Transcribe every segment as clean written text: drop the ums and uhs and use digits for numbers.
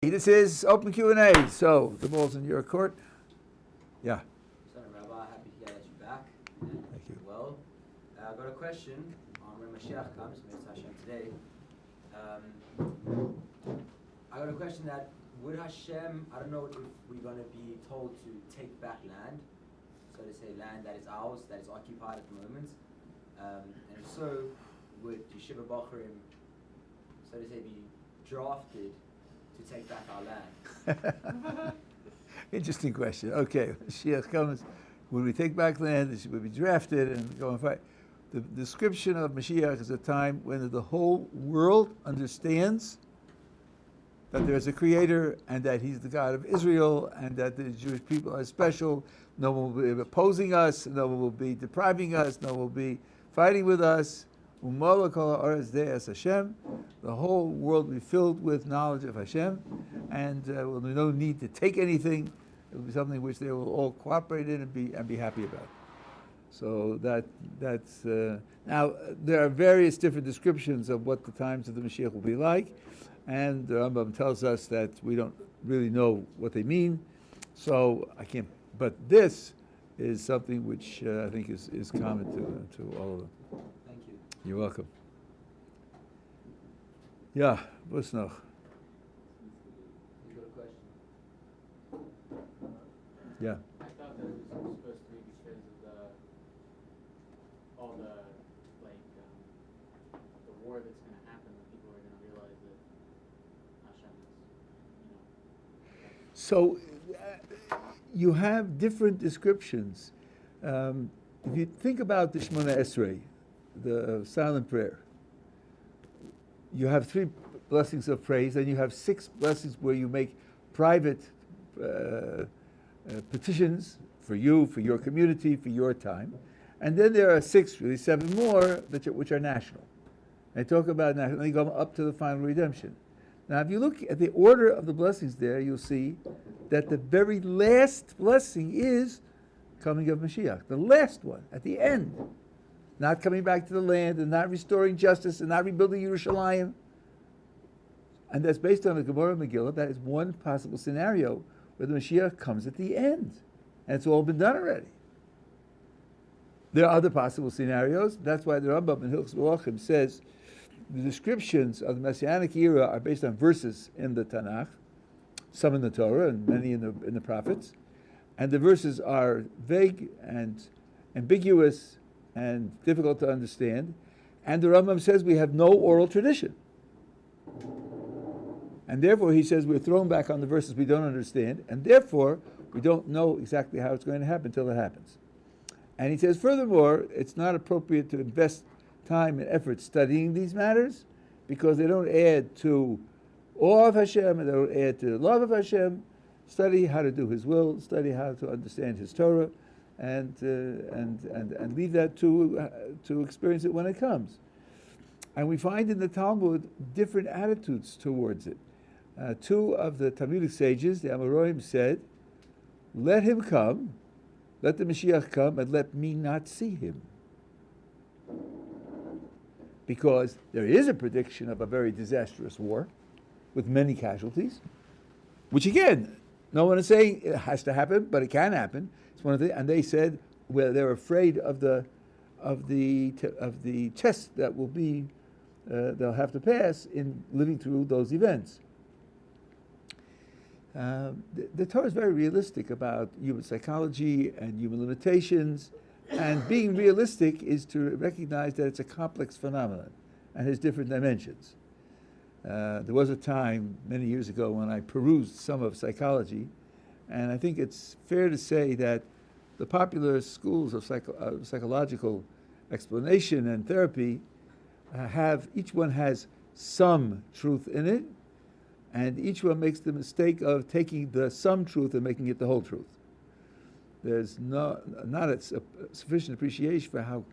This is open Q&A, so the ball's in your court. Yeah. Rabbi, happy to get you back. Thank you. Well, I've got a question on when Moshiach comes, maybe it's Hashem today. I got a question that would Hashem, I don't know if we're going to be told to take back land, so to say land that is ours, that is occupied at the moment, and if so, would Yeshiva Bocharim, so to say, be drafted to take back our land? Interesting question. Okay, Mashiach comes. When we take back land, it would be drafted and go and fight. The description of Mashiach is a time when the whole world understands that there's a creator and that he's the God of Israel and that the Jewish people are special. No one will be opposing us. No one will be depriving us. No one will be fighting with us. Hashem. The whole world will be filled with knowledge of Hashem, and will be no need to take anything. It will be something which they will all cooperate in and be happy about. So that's now there are various different descriptions of what the times of the Mashiach will be like, and the Rambam tells us that we don't really know what they mean. So I can't. But this is something which I think is common to all of them. You're welcome. Yeah, what's noch? You got a question? Yeah. I thought that it was supposed to be because of all the war that's going to happen, that people are going to realize that Hashem is, So you have different descriptions. If you think about the Shemona Esrei, the silent prayer, you have 3 blessings of praise, and you have 6 blessings where you make private petitions for you, for your community, for your time. And then there are 6, really 7 more, which are national. They talk about national, and they go up to the final redemption. Now, if you look at the order of the blessings there, you'll see that the very last blessing is coming of Mashiach, the last one, at the end. Not coming back to the land, and not restoring justice, and not rebuilding Yerushalayim. And that's based on the Gemara Megillah. That is one possible scenario where the Mashiach comes at the end. And it's all been done already. There are other possible scenarios. That's why the Rambam in Hilchos Malachim says the descriptions of the Messianic era are based on verses in the Tanakh, some in the Torah and many in the prophets. And the verses are vague and ambiguous and difficult to understand, and the Rambam says we have no oral tradition. And therefore he says we're thrown back on the verses we don't understand, and therefore we don't know exactly how it's going to happen until it happens. And he says furthermore, it's not appropriate to invest time and effort studying these matters because they don't add to awe of Hashem and they don't add to the love of Hashem. Study how to do His will, study how to understand His Torah, and leave that to experience it when it comes. And we find in the Talmud different attitudes towards it. 2 of the Talmudic sages, the Amoraim, said, "Let him come, let the Mashiach come, and let me not see him." Because there is a prediction of a very disastrous war with many casualties, which again, no one is saying it has to happen, but it can happen. It's one of the, and they said, well, they're afraid of the test that will be they'll have to pass in living through those events. The Torah is very realistic about human psychology and human limitations, and being realistic is to recognize that it's a complex phenomenon and has different dimensions. There was a time many years ago when I perused some of psychology, and I think it's fair to say that the popular schools of psychological explanation and therapy each one has some truth in it, and each one makes the mistake of taking the some truth and making it the whole truth. There's not a sufficient appreciation for how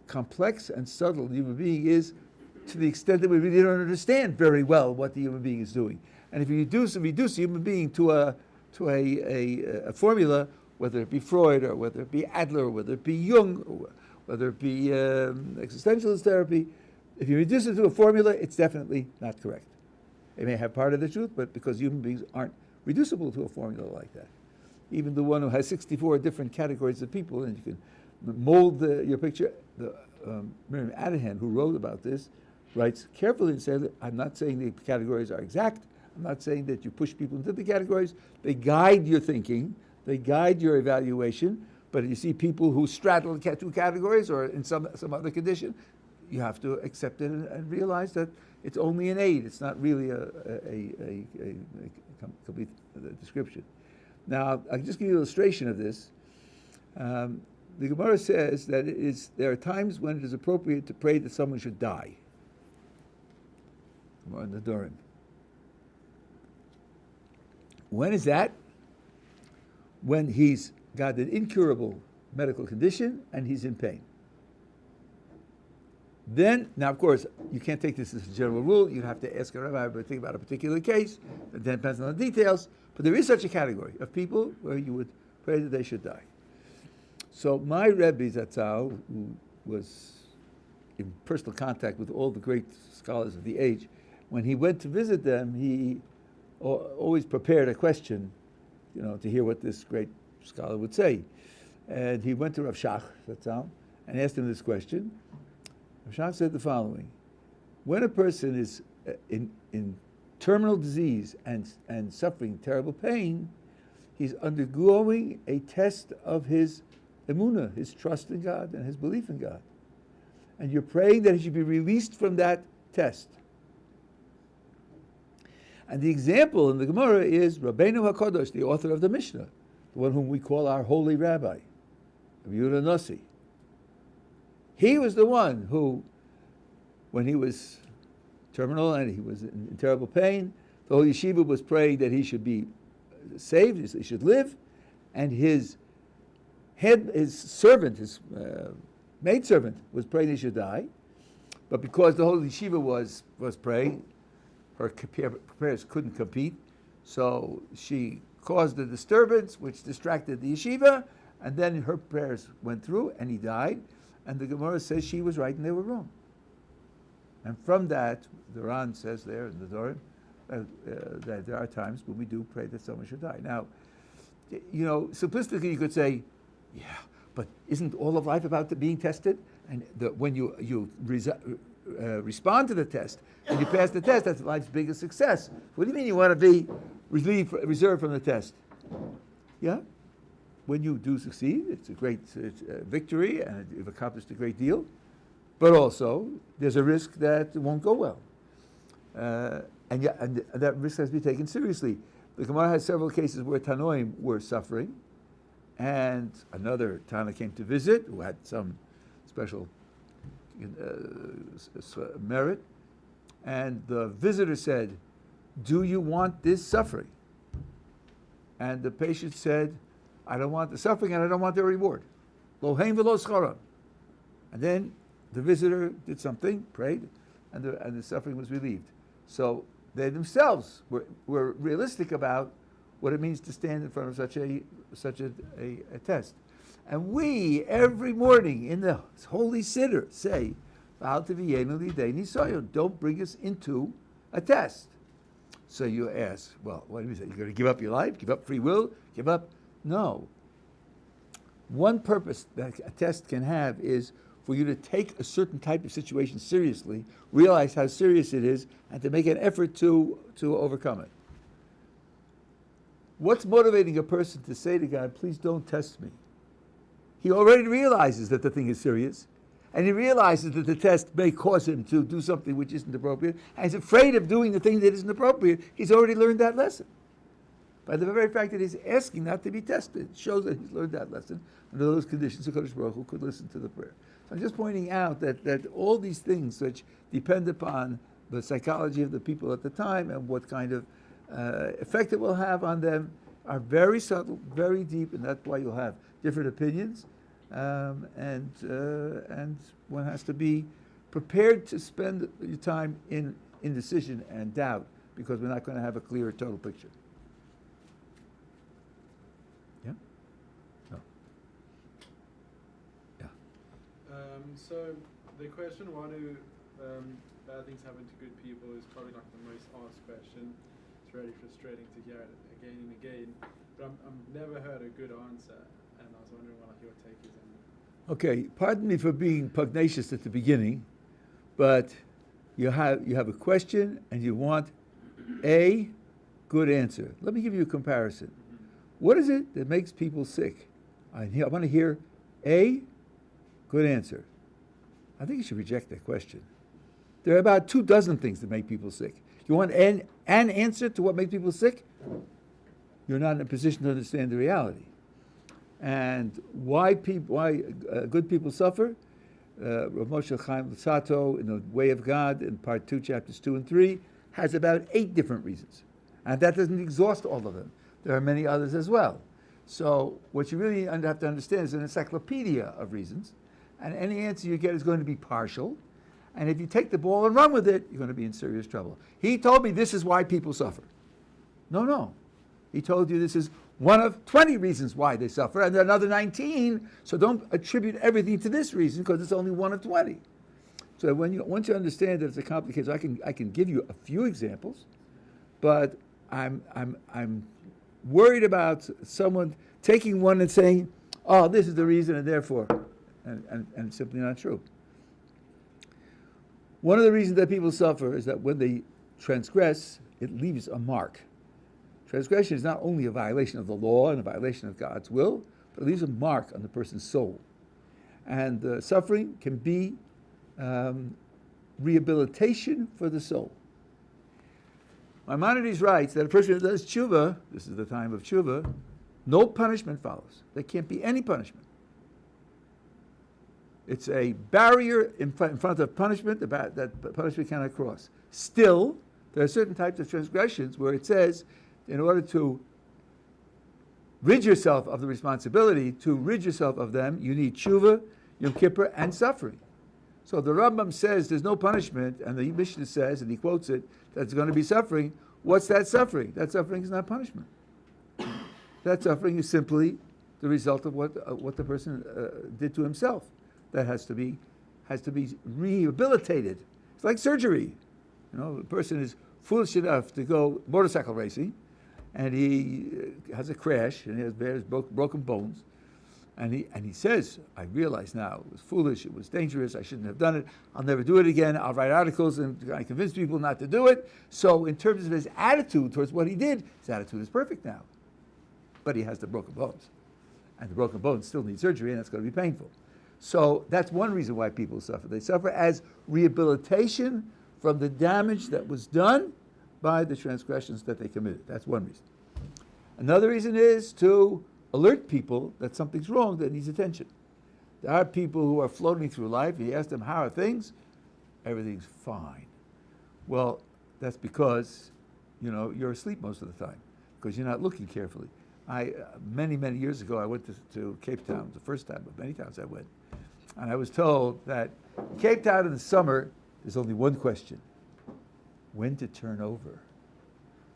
complex and subtle the human being is, to the extent that we really don't understand very well what the human being is doing. And if you reduce a human being to a formula, whether it be Freud or whether it be Adler or whether it be Jung or whether it be existentialist therapy, if you reduce it to a formula, it's definitely not correct. It may have part of the truth, but because human beings aren't reducible to a formula like that. Even the one who has 64 different categories of people, and you can mold your picture. Miriam Adahan, who wrote about this, writes carefully and says, I'm not saying the categories are exact. I'm not saying that you push people into the categories. They guide your thinking. They guide your evaluation. But if you see people who straddle two categories or in some other condition, you have to accept it and realize that it's only an aid. It's not really a complete description. Now, I'll just give you an illustration of this. The Gemara says that there are times when it is appropriate to pray that someone should die. Gemara in the Dorim. When is that? When he's got an incurable medical condition and he's in pain. Then, now of course, you can't take this as a general rule. You have to ask a rabbi to think about a particular case. It depends on the details. But there is such a category of people where you would pray that they should die. So my Rebbe Zatzal, who was in personal contact with all the great scholars of the age, when he went to visit them, he always prepared a question, to hear what this great scholar would say. And he went to Rav Shach Zatzal and asked him this question. Rav Shach said the following: when a person is in terminal disease and suffering terrible pain, he's undergoing a test of his emunah, his trust in God and his belief in God. And you're praying that he should be released from that test. And the example in the Gemara is Rabbeinu HaKadosh, the author of the Mishnah, the one whom we call our holy rabbi, Rabbi Yehuda Nossi. He was the one who, when he was terminal and he was in terrible pain, the whole yeshiva was praying that he should be saved, he should live, and his servant, his maidservant, was praying he should die. But because the whole yeshiva was praying, her prayers couldn't compete, so she caused a disturbance which distracted the yeshiva, and then her prayers went through and he died, and the Gemara says she was right and they were wrong. And from that, the Ran says there in the Dorim that there are times when we do pray that someone should die. Now, simplistically you could say, yeah, but isn't all of life about being tested? And when you respond to the test and you pass the test, that's life's biggest success. What do you mean you want to be reserved from the test? Yeah? When you do succeed, it's a great victory and you've accomplished a great deal. But also, there's a risk that it won't go well. And that risk has to be taken seriously. The Gemara has several cases where Tanoim were suffering, and another Tana came to visit who had some special merit, and the visitor said, do you want this suffering? And the patient said, I don't want the suffering and I don't want the reward. Lo heim v'lo schara. And then the visitor did something, prayed, and the suffering was relieved. So they themselves were realistic about what it means to stand in front of such a test. And we, every morning in the Holy Siddur, say, don't bring us into a test. So you ask, well, what do you say? You're going to give up your life? Give up free will? Give up? No. One purpose that a test can have is for you to take a certain type of situation seriously, realize how serious it is, and to make an effort to overcome it. What's motivating a person to say to God, please don't test me? He already realizes that the thing is serious, and he realizes that the test may cause him to do something which isn't appropriate, and he's afraid of doing the thing that isn't appropriate. He's already learned that lesson. By the very fact that he's asking not to be tested, it shows that he's learned that lesson. Under those conditions, the Kodesh Baruch Hu could listen to the prayer. So I'm just pointing out that all these things which depend upon the psychology of the people at the time and what kind of effect it will have on them are very subtle, very deep, and that's why you'll have different opinions. And one has to be prepared to spend your time in indecision and doubt, because we're not going to have a clear total picture. Yeah? No. Yeah. So the question, why do bad things happen to good people is probably not the most asked question. It's really frustrating to hear it again and again. But I've never heard a good answer, and I was wondering what your take is on that. Okay, pardon me for being pugnacious at the beginning, but you have a question and you want a good answer. Let me give you a comparison. What is it that makes people sick? I want to hear a good answer. I think you should reject that question. There are about 24 things that make people sick. You want an answer to what makes people sick? You're not in a position to understand the reality. And why good people suffer? Rav Moshe Chaim Sato in the Way of God in Part 2, Chapters 2 and 3, has about 8 different reasons. And that doesn't exhaust all of them. There are many others as well. So what you really have to understand is an encyclopedia of reasons, and any answer you get is going to be partial. And if you take the ball and run with it, you're going to be in serious trouble. He told me this is why people suffer. No. He told you this is one of 20 reasons why they suffer, and there are another 19, so don't attribute everything to this reason because it's only one of 20. So once you understand that it's a complicated, I can give you a few examples, but I'm worried about someone taking one and saying, oh, this is the reason and therefore, and it's simply not true. One of the reasons that people suffer is that when they transgress, it leaves a mark. Transgression is not only a violation of the law and a violation of God's will, but it leaves a mark on the person's soul. And suffering can be rehabilitation for the soul. Maimonides writes that a person who does tshuva, this is the time of tshuva, no punishment follows. There can't be any punishment. It's a barrier in front of punishment that punishment cannot cross. Still, there are certain types of transgressions where it says, in order to rid yourself of the responsibility, to rid yourself of them, you need tshuva, Yom Kippur, and suffering. So the Rambam says there's no punishment, and the Mishnah says, and he quotes it, that it's going to be suffering. What's that suffering? That suffering is not punishment. That suffering is simply the result of what the person did to himself. That has to be rehabilitated. It's like surgery. The person is foolish enough to go motorcycle racing, and he has a crash, and he has various broken bones, and he says, I realize now, it was foolish, it was dangerous, I shouldn't have done it, I'll never do it again, I'll write articles and I convince people not to do it. So in terms of his attitude towards what he did, his attitude is perfect now. But he has the broken bones. And the broken bones still need surgery, and that's going to be painful. So that's one reason why people suffer. They suffer as rehabilitation from the damage that was done by the transgressions that they committed. That's one reason. Another reason is to alert people that something's wrong that needs attention. There are people who are floating through life. You ask them, how are things? Everything's fine. Well, that's because, you're asleep most of the time, because you're not looking carefully. Many years ago, I went to Cape Town, the first time, but many times I went. And I was told that in Cape Town in the summer, there's only one question: when to turn over.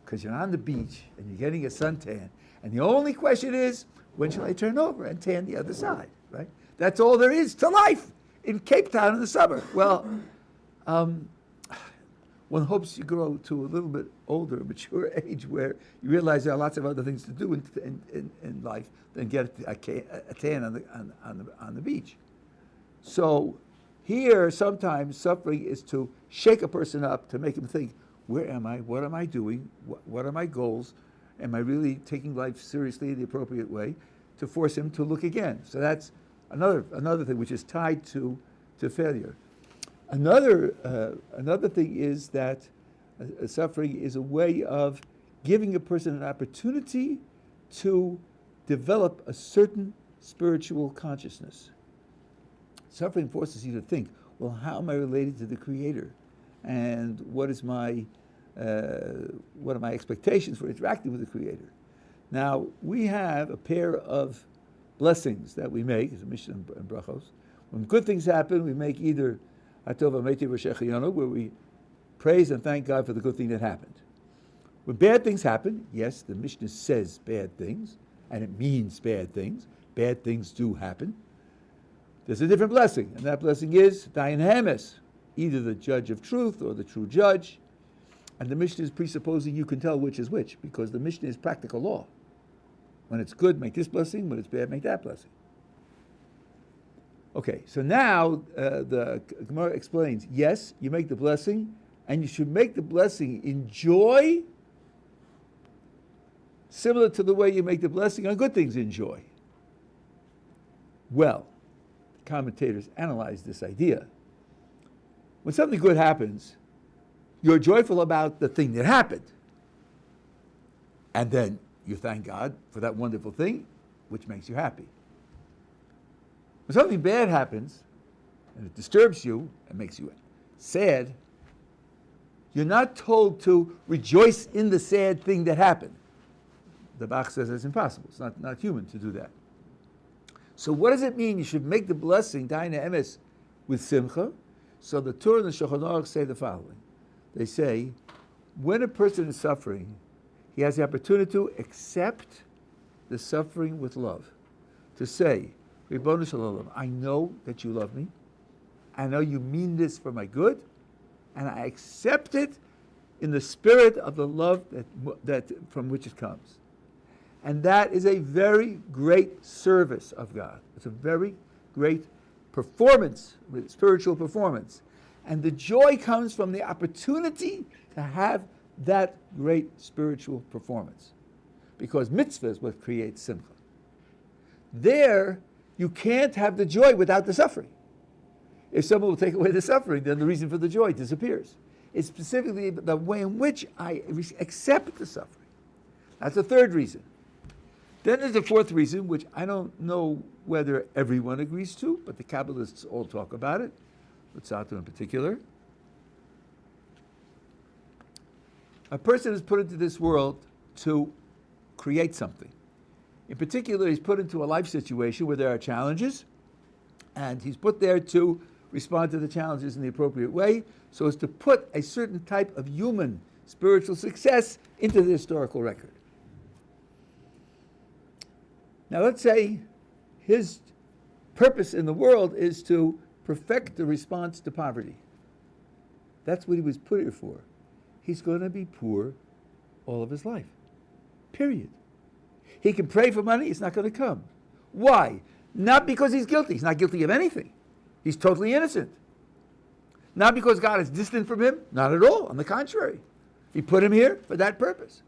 Because you're on the beach and you're getting a suntan, and the only question is, when shall I turn over and tan the other side, right? That's all there is to life in Cape Town in the summer. Well, one hopes you grow to a little bit older, mature age where you realize there are lots of other things to do in life than get a tan on the beach. So here, sometimes suffering is to shake a person up, to make him think, where am I? What am I doing? What are my goals? Am I really taking life seriously in the appropriate way? To force him to look again. So that's another thing which is tied to failure. Another thing is that suffering is a way of giving a person an opportunity to develop a certain spiritual consciousness. Suffering forces you to think, well, how am I related to the Creator? And what are my expectations for interacting with the Creator? Now, we have a pair of blessings that we make, as a Mishnah and Brachos. When good things happen, we make either Atov HaMetiv V'Shechayonu, where we praise and thank God for the good thing that happened. When bad things happen, yes, the Mishnah says bad things, and it means bad things. Bad things do happen. There's a different blessing, and that blessing is Dayan Hames. either the judge of truth or the true judge. And the Mishnah is presupposing you can tell which is which, because the Mishnah is practical law. When it's good, make this blessing. When it's bad, make that blessing. Okay, so now the Gemara explains, yes, you make the blessing, and you should make the blessing in joy, similar to the way you make the blessing on good things in joy. Well, the commentators analyze this idea. When something good happens, you're joyful about the thing that happened. And then you thank God for that wonderful thing, which makes you happy. When something bad happens, and it disturbs you, and makes you sad, you're not told to rejoice in the sad thing that happened. The Bach says it's impossible. It's not human to do that. So what does it mean you should make the blessing, Daina Emes, with Simcha? So the Torah and the Shulchan Aruch say the following. They say, when a person is suffering, he has the opportunity to accept the suffering with love. To say, Ribono Shel Olam, I know that you love me. I know you mean this for my good. And I accept it in the spirit of the love that from which it comes. And that is a very great service of God. It's a very great performance, spiritual performance. And the joy comes from the opportunity to have that great spiritual performance. Because mitzvah is what creates simcha. There, you can't have the joy without the suffering. If someone will take away the suffering, then the reason for the joy disappears. It's specifically the way in which I accept the suffering. That's the third reason. Then there's a fourth reason, which I don't know whether everyone agrees to, but the Kabbalists all talk about it, Lutzato in particular. A person is put into this world to create something. In particular, he's put into a life situation where there are challenges, and he's put there to respond to the challenges in the appropriate way, so as to put a certain type of human spiritual success into the historical record. Now let's say his purpose in the world is to perfect the response to poverty. That's what he was put here for. He's going to be poor all of his life. Period. He can pray for money, it's not going to come. Why? Not because he's guilty. He's not guilty of anything. He's totally innocent. Not because God is distant from him. Not at all. On the contrary. He put him here for that purpose.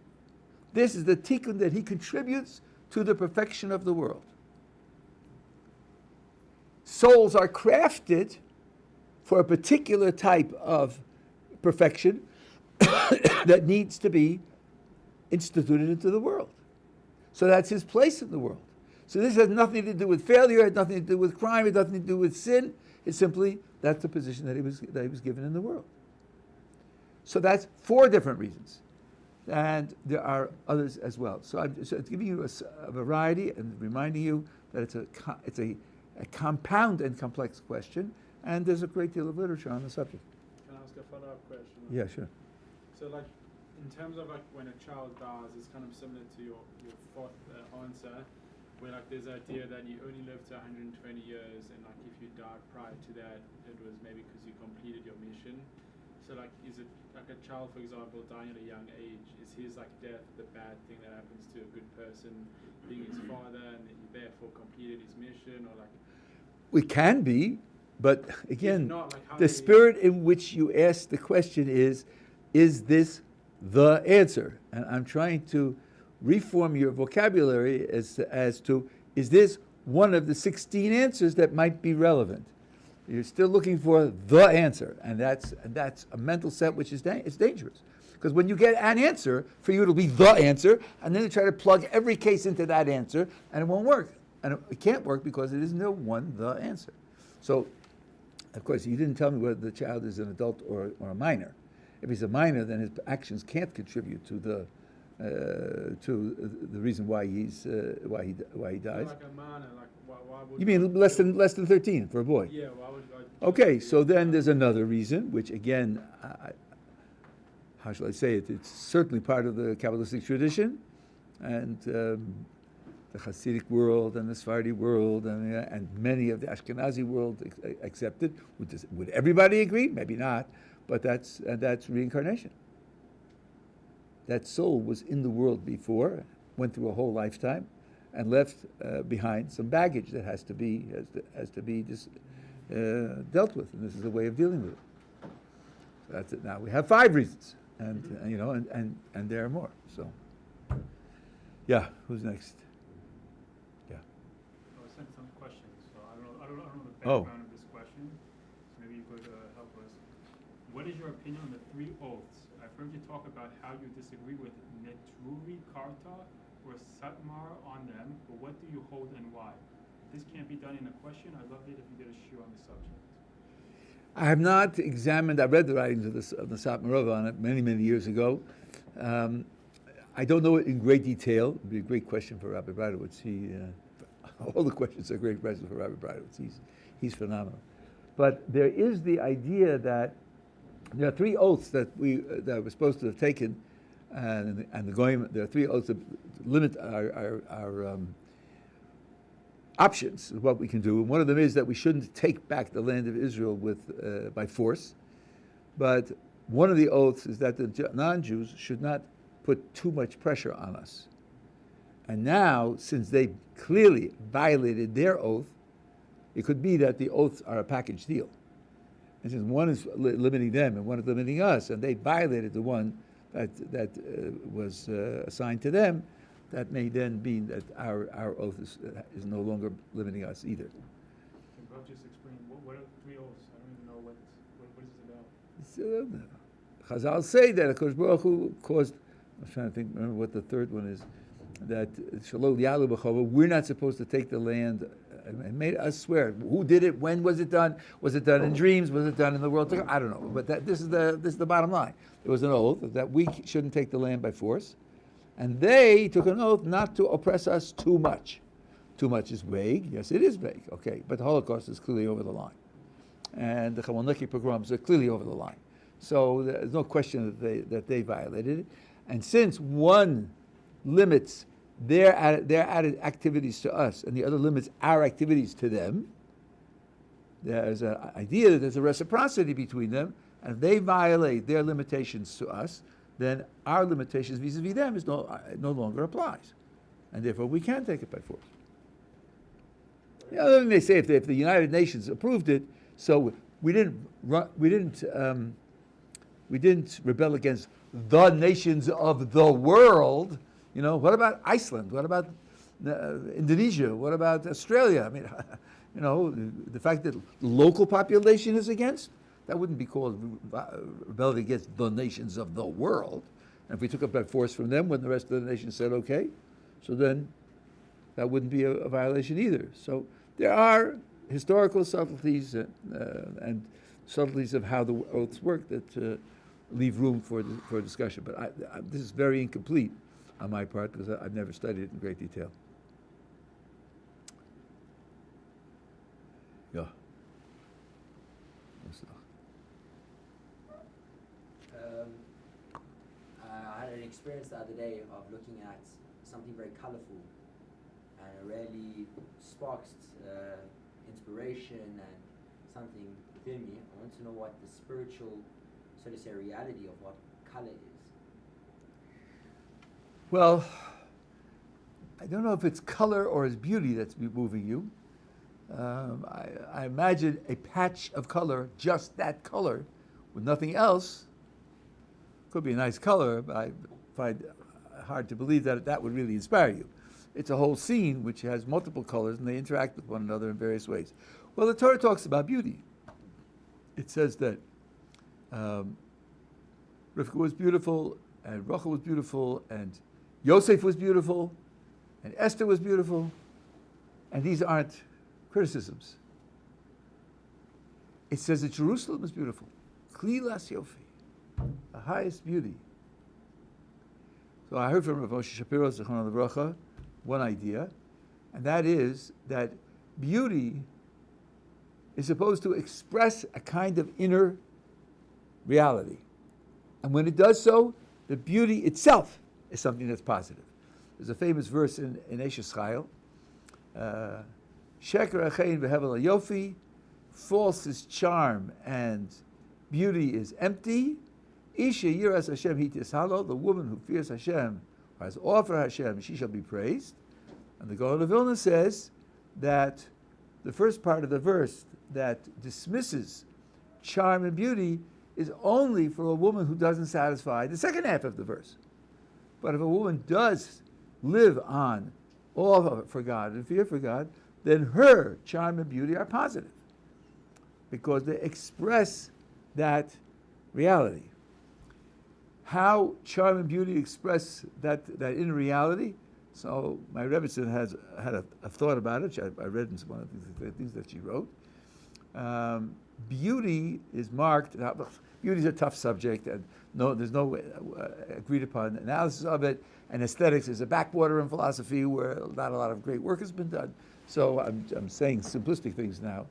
This is the tikkun that he contributes to the perfection of the world. Souls are crafted for a particular type of perfection that needs to be instituted into the world. So that's his place in the world. So this has nothing to do with failure, it has nothing to do with crime, it has nothing to do with sin. It's simply that's the position that he was given in the world. So that's four different reasons. And there are others as well. So it's giving you a variety and reminding you that it's a compound and complex question, and there's a great deal of literature on the subject. Can I ask a follow-up question? Yeah, sure. So, like, in terms of like when a child dies, it's kind of similar to your fourth answer, where like there's the idea that you only live to 120 years, and like if you died prior to that, it was maybe because you completed your mission. So, like, is it like a child, for example, dying at a young age? Is his like death the bad thing that happens to a good person, being his father, and he therefore completed his mission, or like? It can be, but again, not, like, the spirit in which you ask the question is this the answer? And I'm trying to reform your vocabulary as to, is this one of the 16 answers that might be relevant? You're still looking for the answer, and that's a mental set which is it's dangerous. Because when you get an answer, for you it'll be the answer, and then you try to plug every case into that answer, and it won't work. And it can't work because it isn't the answer. So, of course, you didn't tell me whether the child is an adult or a minor. If he's a minor, then his actions can't contribute to the reason why he dies. Like a minor, like why would You mean less than 13 for a boy? Yeah, why would God? Okay, so then there's another reason, which again, how shall I say it? It's certainly part of the Kabbalistic tradition, and the Hasidic world and the Sephardi world and many of the Ashkenazi world accepted. Would everybody agree? Maybe not, but that's reincarnation. That soul was in the world before, went through a whole lifetime, and left behind some baggage that has to be dealt with, and this is a way of dealing with it. So that's it. Now we have 5 reasons, and there are more. So, yeah, who's next? Yeah. I was sent some questions, so I don't know the Oh. background of this question. So maybe you could help us. What is your opinion on the 3 oaths? I've heard you talk about how you disagree with Netruri Karta or Satmar on them, but what do you hold and why? If this can't be done in a question, I'd love it if you did a shiur on the subject. I have not examined. I read the writings of the Satmarova on it many, many years ago. I don't know it in great detail. It would be a great question for Rabbi Brandeis. All the questions are great questions for Rabbi Brandeis. He's phenomenal. But there is the idea that there are 3 oaths that we're supposed to have taken, and the goyim. There are 3 oaths that limit our options of what we can do. And one of them is that we shouldn't take back the land of Israel by force. But one of the oaths is that the non-Jews should not put too much pressure on us. And now, since they clearly violated their oath, it could be that the oaths are a package deal. And since one is limiting them and one is limiting us, and they violated the one that was assigned to them, that may then mean that our oath is no longer limiting us either. Can Bob just explain what are the 3 oaths? I don't even know what is this about. Chazal say that HaKadosh Baruch Hu caused, I'm trying to remember what the 3rd one is, that Shalol Yalu B'chova, we're not supposed to take the land, and made us swear. Who did it? When was it done? Was it done in dreams? Was it done in the world? I don't know. But this is the bottom line. There was an oath that we shouldn't take the land by force. And they took an oath not to oppress us too much. Too much is vague. Yes, it is vague. Okay, but the Holocaust is clearly over the line. And the Chamoneki pogroms are clearly over the line. So there's no question that they violated it. And since one limits their added activities to us and the other limits our activities to them, there's an idea that there's a reciprocity between them, and if they violate their limitations to us, then our limitations vis-a-vis them no longer applies. And therefore we can take it by force. The other thing they say, if the United Nations approved it, so we didn't rebel against the nations of the world. You know, what about Iceland? What about Indonesia? What about Australia? I mean, you know, the fact that the local population is against, that wouldn't be called rebelling against the nations of the world. And if we took it by force from them when the rest of the nations said okay, so then that wouldn't be a violation either. So there are historical subtleties and subtleties of how the oaths work that leave room for discussion. But this is very incomplete on my part because I've never studied it in great detail. Yeah. I had an experience the other day of looking at something very colorful, and it really sparked inspiration and something within me. I want to know what the spiritual, so to say, reality of what color is. Well, I don't know if it's color or it's beauty that's moving you. I imagine a patch of color, just that color, with nothing else. Could be a nice color, but I find it hard to believe that would really inspire you. It's a whole scene which has multiple colors and they interact with one another in various ways. Well, the Torah talks about beauty. It says that Rivka was beautiful, and Rachel was beautiful, and Yosef was beautiful, and Esther was beautiful, and these aren't criticisms. It says that Jerusalem is beautiful. Klilas Yofi, the highest beauty. So I heard from Rav Moshe Shapiro, Zechron Livracha, one idea, and that is that beauty is supposed to express a kind of inner reality. And when it does so, the beauty itself is something that's positive. There's a famous verse in Eshes Chayil. Sheker achein v'hevel yofi, false is charm and beauty is empty. Isha yiras Hashem hitishalo, the woman who fears Hashem, who has awe for Hashem, she shall be praised. And the Gaon of Vilna says that the first part of the verse that dismisses charm and beauty is only for a woman who doesn't satisfy the second half of the verse. But if a woman does live on awe for God and fear for God, then her charm and beauty are positive because they express that reality. How charm and beauty express that inner reality? So my Rebbetzin has had a thought about it. I read in one of the things that she wrote. Beauty is marked. Beauty is a tough subject, and there's no agreed upon analysis of it. And aesthetics is a backwater in philosophy where not a lot of great work has been done. So I'm saying simplistic things now,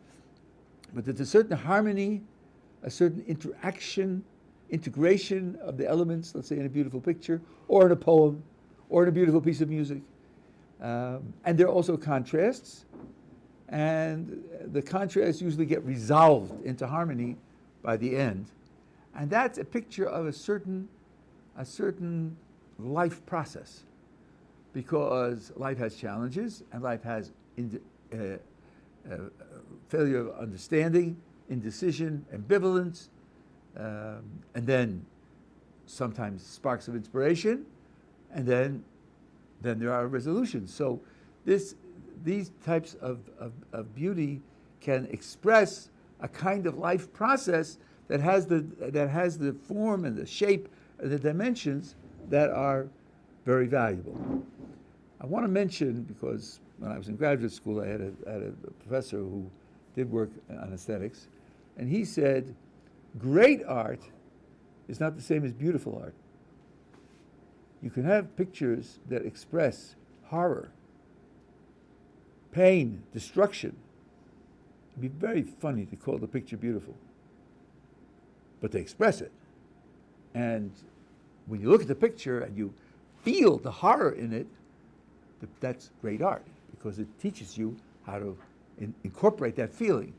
but there's a certain harmony, a certain integration of the elements. Let's say in a beautiful picture, or in a poem, or in a beautiful piece of music, and there are also contrasts. And the contrasts usually get resolved into harmony by the end. And that's a picture of a certain life process. Because life has challenges, and life has failure of understanding, indecision, ambivalence, and then sometimes sparks of inspiration, and then there are resolutions. So these types of beauty can express a kind of life process that has the form and the shape and the dimensions that are very valuable. I want to mention, because when I was in graduate school, I had a professor who did work on aesthetics, and he said, great art is not the same as beautiful art. You can have pictures that express horror, pain, destruction. It'd be very funny to call the picture beautiful, but they express it. And when you look at the picture and you feel the horror in it, that's great art, because it teaches you how to incorporate that feeling.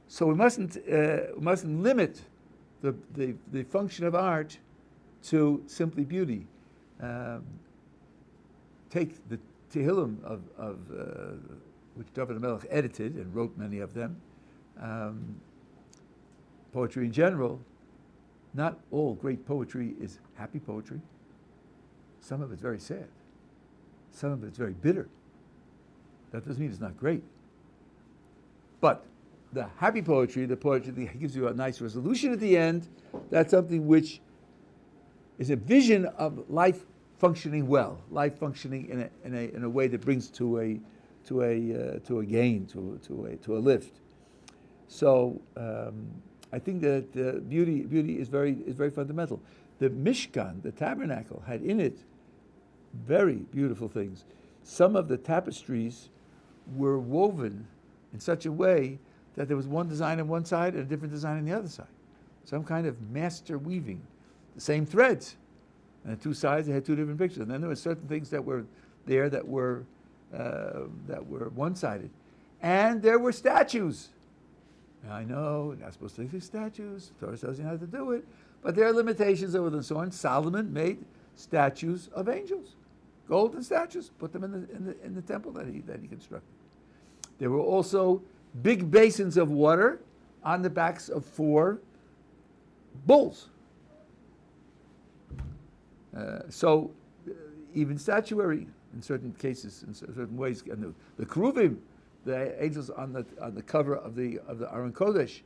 So we mustn't limit the function of art to simply beauty. Take the Tehillim of which David HaMelech edited and wrote many of them. Poetry in general, not all great poetry is happy poetry. Some of it's very sad. Some of it's very bitter. That doesn't mean it's not great. But the happy poetry, the poetry that gives you a nice resolution at the end, that's something which is a vision of life functioning well, life functioning in a way that brings to a gain, to a lift. So I think that beauty is very fundamental. The Mishkan, the tabernacle, had in it very beautiful things. Some of the tapestries were woven in such a way that there was one design on one side and a different design on the other side. Some kind of master weaving. The same threads. And the two sides, they had two different pictures. And then there were certain things that were there that were one-sided. And there were statues. Now, I know, you're not supposed to take these statues. The Torah tells you how to do it. But there are limitations over the so on. Solomon made statues of angels. Golden statues. Put them in the temple that he constructed. There were also big basins of water on the backs of 4 bulls. So even statuary, in certain cases, in certain ways, and the Keruvim, the angels on the cover of the Aron Kodesh,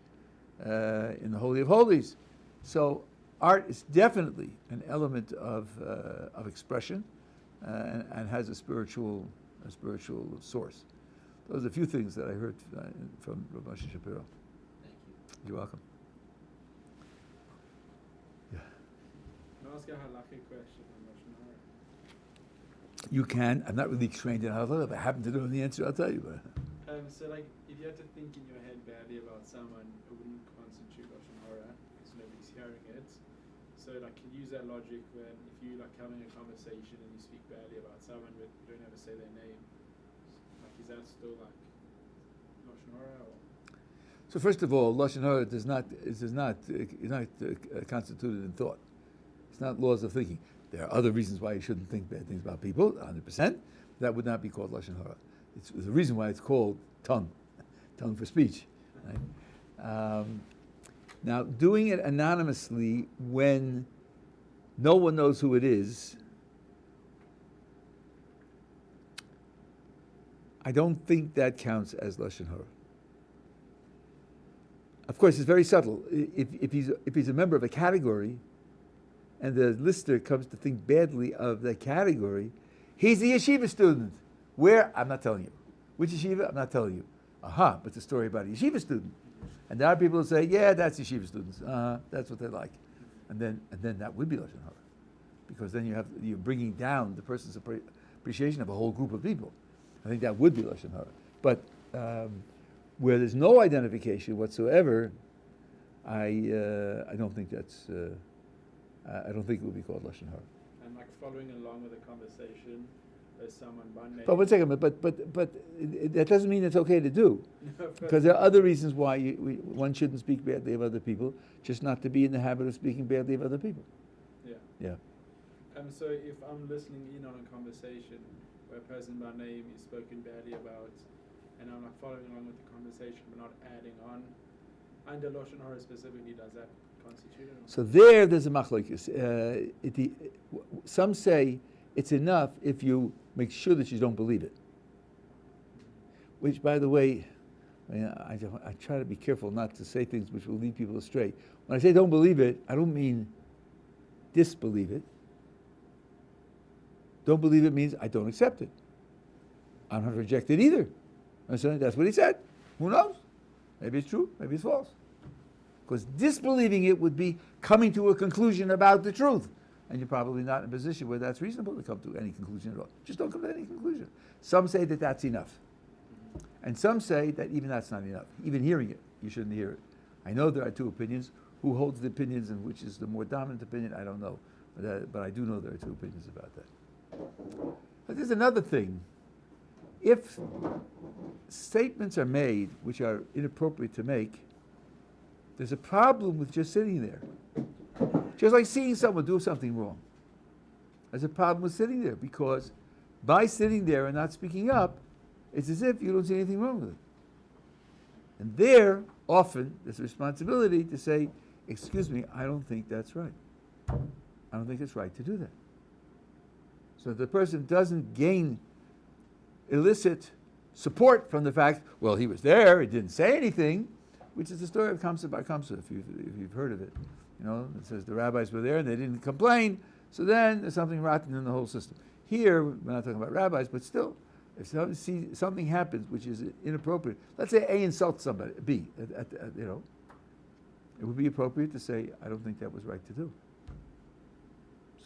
in the Holy of Holies. So art is definitely an element of expression, and has a spiritual source. Those are a few things that I heard from Rabbi Shapiro. Thank you. You're welcome. Can I ask you a halachic question on Lashon HaRa? You can. I'm not really trained in halakha. If I happen to know the answer, I'll tell you. But So, like, if you had to think in your head badly about someone, it wouldn't constitute Lashon HaRa because nobody's hearing it. So, so like can you use that logic when if you like having a conversation and you speak badly about someone but you don't ever say their name, like is that still like Lashon HaRa or? So first of all, Lashon HaRa is not constituted in thought. It's not laws of thinking. There are other reasons why you shouldn't think bad things about people, 100%. That would not be called Lashon HaRa. It's the reason why it's called tongue for speech. Right? Now, doing it anonymously when no one knows who it is, I don't think that counts as Lashon HaRa. Of course, it's very subtle. If he's a member of a category, and the listener comes to think badly of the category, he's a yeshiva student. Where? I'm not telling you. Which yeshiva? I'm not telling you. Aha, but it's a story about a yeshiva student. And there are people who say, yeah, that's yeshiva students. That's what they like. And then that would be Lashon HaRa. Because then you're bringing down the person's appreciation of a whole group of people. I think that would be Lashon HaRa. But where there's no identification whatsoever, I don't think that's... I don't think it would be called Lashon HaRa. And like following along with the conversation, there's someone by name. But one second, but that doesn't mean it's okay to do, because there are other reasons why one shouldn't speak badly of other people, just not to be in the habit of speaking badly of other people. Yeah. Yeah. So if I'm listening in on a conversation where a person by name is spoken badly about, and I'm like following along with the conversation but not adding on, under Lashon HaRa specifically, does that constitute it? So there's a machlokes. Some say it's enough if you make sure that you don't believe it. Which, by the way, I try to be careful not to say things which will lead people astray. When I say don't believe it, I don't mean disbelieve it. Don't believe it means I don't accept it. I don't have to reject it either. So that's what he said. Who knows? Maybe it's true, maybe it's false. Because disbelieving it would be coming to a conclusion about the truth. And you're probably not in a position where that's reasonable to come to any conclusion at all. Just don't come to any conclusion. Some say that that's enough. And some say that even that's not enough. Even hearing it, you shouldn't hear it. I know there are two opinions. Who holds the opinions and which is the more dominant opinion, I don't know. But I do know there are two opinions about that. But there's another thing. If statements are made which are inappropriate to make, there's a problem with just sitting there. Just like seeing someone do something wrong. There's a problem with sitting there, because by sitting there and not speaking up, it's as if you don't see anything wrong with it. And there, often, there's a responsibility to say, excuse me, I don't think that's right. I don't think it's right to do that. So the person doesn't gain illicit support from the fact, well, he was there, he didn't say anything, which is the story of Kamsa Bar Kamsa, if you've heard of it. You know, it says the rabbis were there and they didn't complain, so then there's something rotten in the whole system. Here, we're not talking about rabbis, but still, if something happens which is inappropriate, let's say A insults somebody, B, you know, it would be appropriate to say, I don't think that was right to do.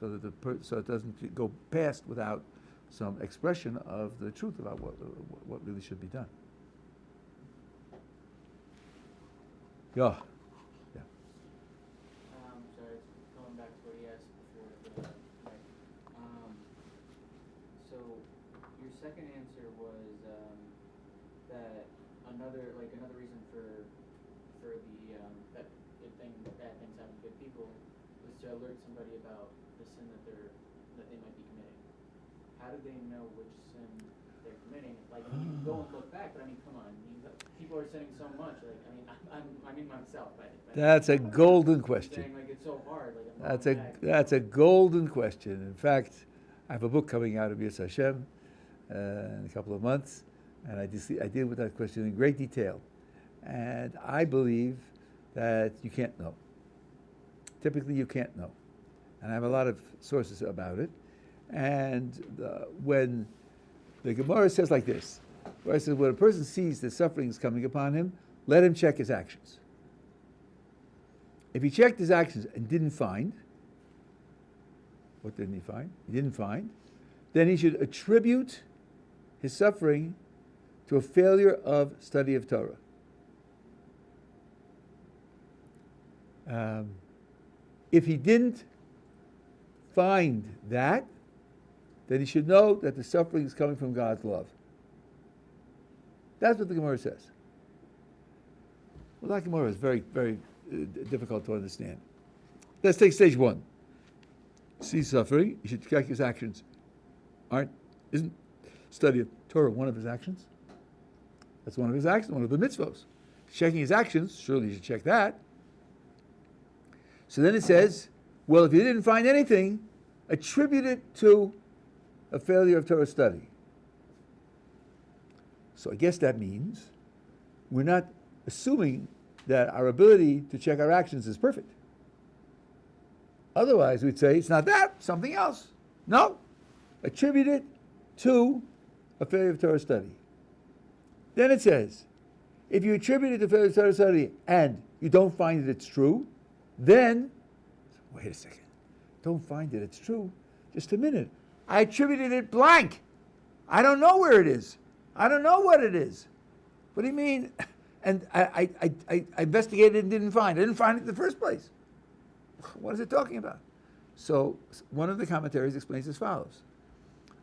So that so it doesn't go past without some expression of the truth about what really should be done. Yeah. Sorry, going back to what he asked before. So your second answer was that another reason for the that bad things happen to good people was to alert somebody about the sin that they might be committing. How do they know which sin they're committing? Like, I mean, you go and look back, but I mean, come on, people are sinning so much. Like, I mean myself. That's a golden question. Saying, like, it's so hard. Like, that's a golden question. In fact, I have a book coming out of Yis Hashem in a couple of months, and I deal with that question in great detail. And I believe that you can't know. Typically, you can't know. And I have a lot of sources about it. And when the Gemara says like this, where it says, when a person sees that suffering is coming upon him, let him check his actions. If he checked his actions and didn't find, what didn't he find? He didn't find. Then he should attribute his suffering to a failure of study of Torah. If he didn't find that, then he should know that the suffering is coming from God's love. That's what the Gemara says. Well, that Gemara is very, very difficult to understand. Let's take stage one. See suffering, you should check his actions. Isn't study of Torah one of his actions? That's one of his actions, one of the mitzvos. Checking his actions, surely you should check that. So then it says, well, if you didn't find anything, attribute it to a failure of Torah study. So I guess that means we're not assuming that our ability to check our actions is perfect. Otherwise, we'd say it's not that, something else. No, attribute it to a failure of Torah study. Then it says, if you attribute it to failure of Torah study and you don't find that it's true, then, wait a second, don't find that it's true. Just a minute. I attributed it blank. I don't know where it is. I don't know what it is. What do you mean? And I investigated and didn't find it. I didn't find it in the first place. What is it talking about? So one of the commentaries explains as follows.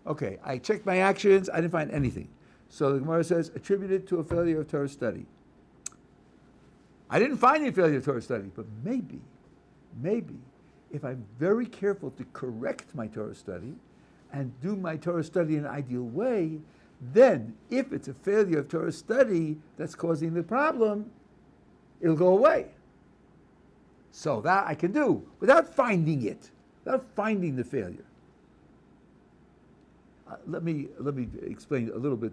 Okay, I checked my actions. I didn't find anything. So the Gemara says, attribute it to a failure of Torah study. I didn't find any failure of Torah study, but maybe, if I'm very careful to correct my Torah study and do my Torah study in an ideal way, then if it's a failure of Torah study that's causing the problem, it'll go away. So that I can do without finding it, without finding the failure. Let me explain a little bit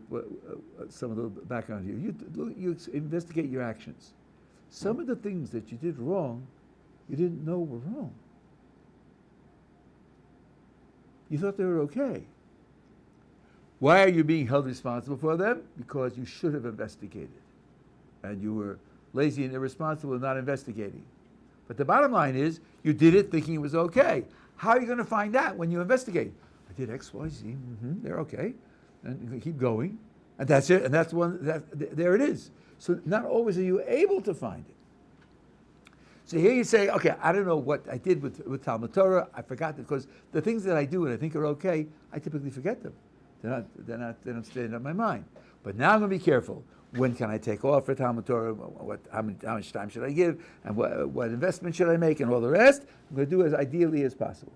some of the background here. You investigate your actions. Some of the things that you did wrong, you didn't know were wrong. You thought they were okay. Why are you being held responsible for them? Because you should have investigated. And you were lazy and irresponsible in not investigating. But the bottom line is, you did it thinking it was okay. How are you going to find out when you investigate? I did X, Y, Z. They're okay. And you keep going. And that's it. And that's there it is. So not always are you able to find it. So here you say, okay, I don't know what I did with Talmud Torah. I forgot because the things that I do and I think are okay, I typically forget them. They don't stay in my mind. But now I'm going to be careful. When can I take off for Talmud Torah? How much time should I give? And what investment should I make? And all the rest. I'm going to do it as ideally as possible.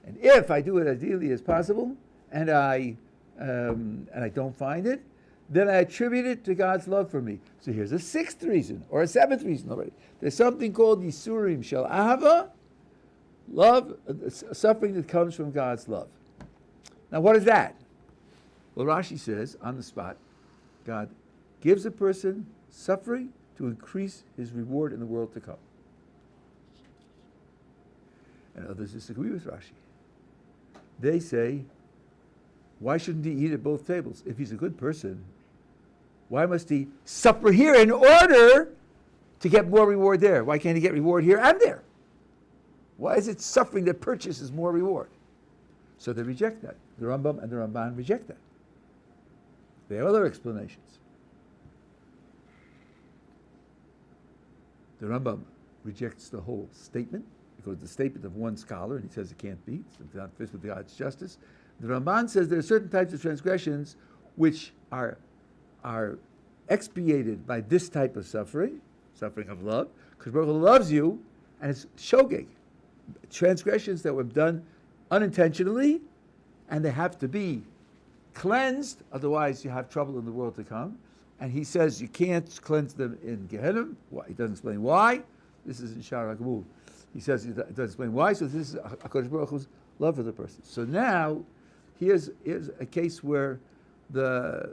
And if I do it as ideally as possible, and I don't find it, then I attribute it to God's love for me. So here's a sixth reason, or a seventh reason already. There's something called Yisurim Shel Ahava, love, suffering that comes from God's love. Now what is that? Well, Rashi says, on the spot, God gives a person suffering to increase his reward in the world to come. And others disagree with Rashi. They say, why shouldn't he eat at both tables? If he's a good person, why must he suffer here in order to get more reward there? Why can't he get reward here and there? Why is it suffering that purchases more reward? So they reject that. The Rambam and the Ramban reject that. They have other explanations. The Rambam rejects the whole statement because the statement of one scholar, and he says it can't be, it's not fit with God's justice. The Ramban says there are certain types of transgressions which are expiated by this type of suffering of love, because Baruch Hu loves you, and it's shogeg, transgressions that were done unintentionally, and they have to be cleansed, otherwise you have trouble in the world to come. And he says you can't cleanse them in Gehenna. He doesn't explain why. This is in Shar HaGamul. He says he doesn't explain why, so this is HaKadosh Baruch Hu's love for the person. So now, here's a case where the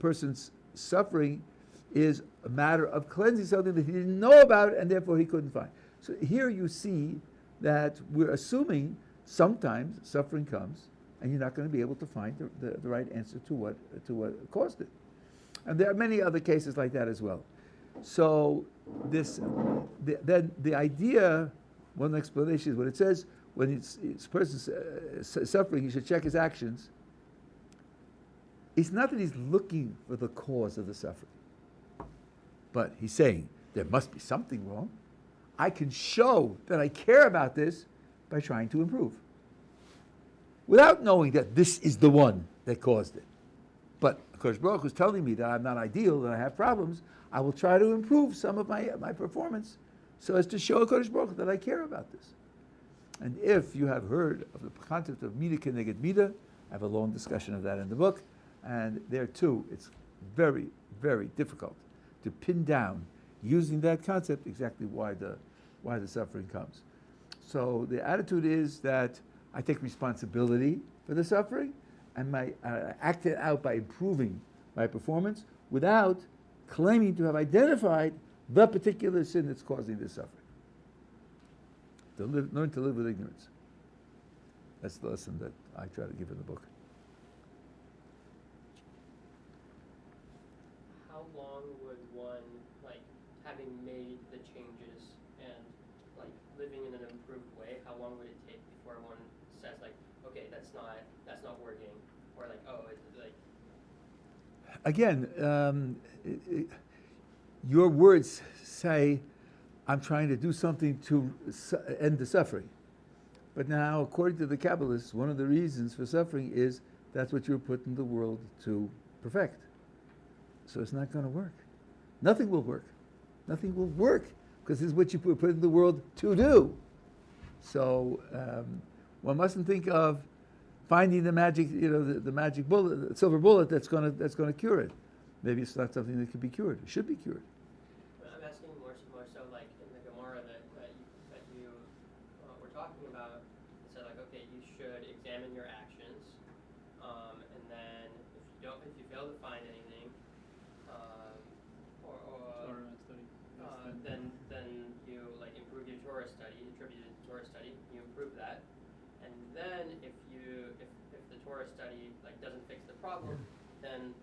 person's suffering is a matter of cleansing something that he didn't know about and therefore he couldn't find. So here you see that we're assuming sometimes suffering comes and you're not going to be able to find the right answer to what caused it. And there are many other cases like that as well. So the idea, one explanation is when it says when it's person's suffering, he should check his actions. It's not that he's looking for the cause of the suffering, but he's saying there must be something wrong. I can show that I care about this by trying to improve. without knowing that this is the one that caused it. But Kodesh Baruch Hu is telling me that I'm not ideal, that I have problems. I will try to improve some of my performance so as to show Kodesh Baruch Hu that I care about this. And if you have heard of the concept of Mida Keneged Mida, I have a long discussion of that in the book, and there too, it's very, very difficult to pin down, using that concept, exactly why the suffering comes. So the attitude is that I take responsibility for the suffering, and act it out by improving my performance without claiming to have identified the particular sin that's causing this suffering. Learn to live with ignorance. That's the lesson that I try to give in the book. How long would one, like, having made the changes and, like, living in an improved way, how long would it take before one says, like, okay, that's not working, or like, oh, it's like... Again, your words say, I'm trying to do something to end the suffering. But now, according to the Kabbalists, one of the reasons for suffering is that's what you're put in the world to perfect. So it's not going to work. Nothing will work. Nothing will work because this is what you put in the world to do. So one mustn't think of finding the magic, the magic bullet, the silver bullet that's going to cure it. Maybe it's not something that can be cured. It should be cured. I'm asking more so like in the Gemara that you were talking about. It said like, okay, you should examine your actions, and then if you fail to find anything, then you like improve your Torah study, attributed Torah study, you improve that, and then if the Torah study like doesn't fix the problem, then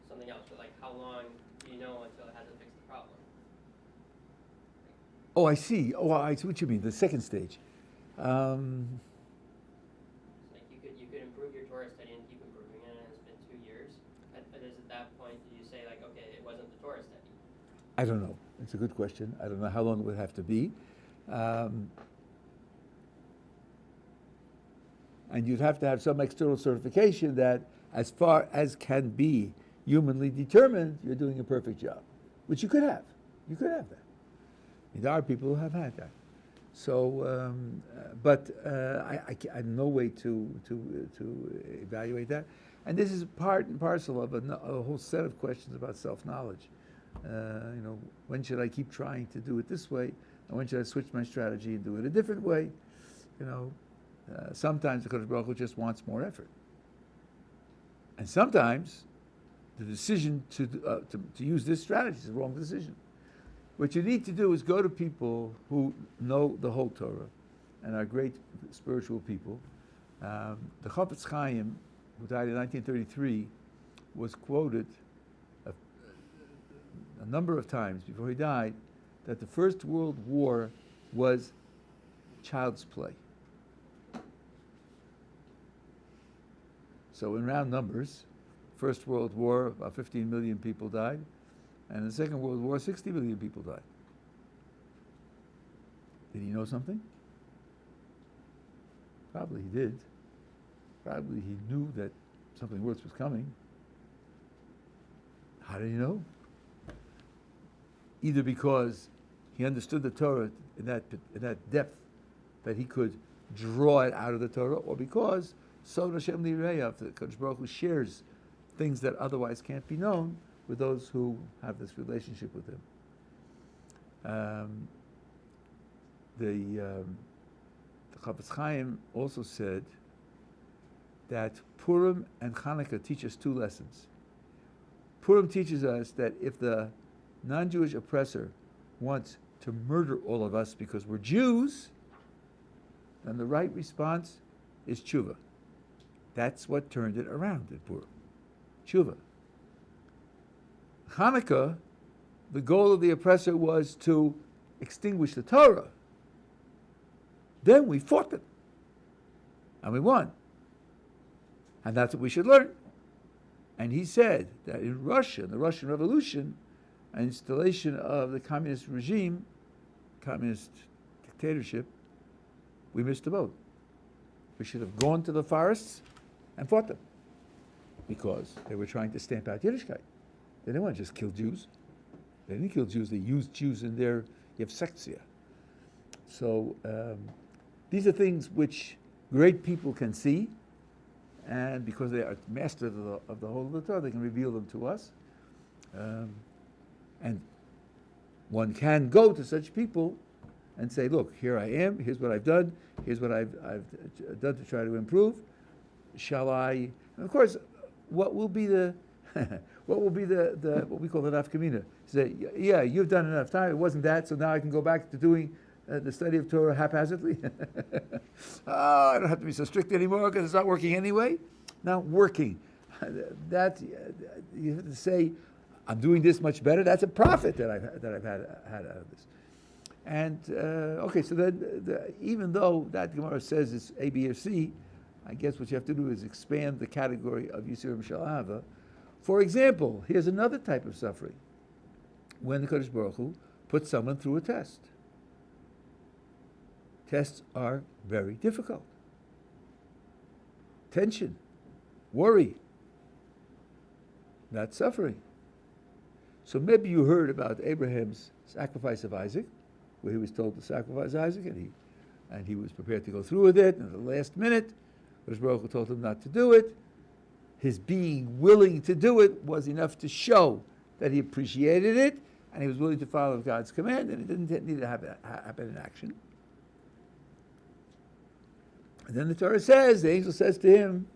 something else. But like, how long do you know until it hasn't fixed the problem? Oh, I see. Oh, I see what you mean. The second stage. Like you could improve your Torah study and keep improving it, and it's been 2 years. At that point, do you say like, okay, it wasn't the Torah study? I don't know. It's a good question. I don't know how long it would have to be. And you'd have to have some external certification that, as far as can be humanly determined, you're doing a perfect job, which you could have. You could have that. There are people who have had that. So, but I have no way to evaluate that. And this is part and parcel of a whole set of questions about self-knowledge. When should I keep trying to do it this way, and when should I switch my strategy and do it a different way? Sometimes the Kodesh Baruch Hu just wants more effort, and sometimes the decision to use this strategy is the wrong decision. What you need to do is go to people who know the whole Torah and are great spiritual people. The Chafetz Chaim, who died in 1933, was quoted a number of times before he died that the First World War was child's play. So in round numbers, First World War, about 15 million people died, and in the Second World War, 60 million people died. Did he know something? Probably he did. Probably he knew that something worse was coming. How did he know? Either because he understood the Torah in that depth that he could draw it out of the Torah, or because so Hashem Lireyav, the Kodesh Baruch Hu shares things that otherwise can't be known with those who have this relationship with him. The Chafetz Chaim also said that Purim and Hanukkah teach us two lessons. Purim teaches us that if the non-Jewish oppressor wants to murder all of us because we're Jews, then the right response is tshuva. That's what turned it around at Purim. Tshuva. Hanukkah, the goal of the oppressor was to extinguish the Torah. Then we fought them. And we won. And that's what we should learn. And he said that in Russia, in the Russian Revolution, an installation of the communist regime, communist dictatorship, we missed the boat. We should have gone to the forests and fought them, because they were trying to stamp out Yiddishkeit. They didn't want to just kill Jews. They didn't kill Jews. They used Jews in their Yevsektia. So these are things which great people can see, and because they are masters of the whole of the Torah, they can reveal them to us. And one can go to such people and say, look, here I am, here's what I've done, here's what I've done to try to improve. Shall I? And of course, what will be the what we call the nafkamina? Say, yeah, you've done enough time, it wasn't that, so now I can go back to doing the study of Torah haphazardly. Oh, I don't have to be so strict anymore because it's not working anyway. Now, working. That you have to say, I'm doing this much better. That's a profit that I've had out of this. And okay, so then even though that Gemara says it's A, B, or C, I guess what you have to do is expand the category of Yisurim Shel Ahava. For example, here's another type of suffering. When the Kadosh Baruch Hu puts someone through a test. Tests are very difficult. Tension, worry, that's suffering. So maybe you heard about Abraham's sacrifice of Isaac, where he was told to sacrifice Isaac, and he was prepared to go through with it, and at the last minute, Kadosh Baruch Hu told him not to do it. His being willing to do it was enough to show that he appreciated it, and he was willing to follow God's command, and it didn't need to happen in action. And then the Torah says, the angel says to him,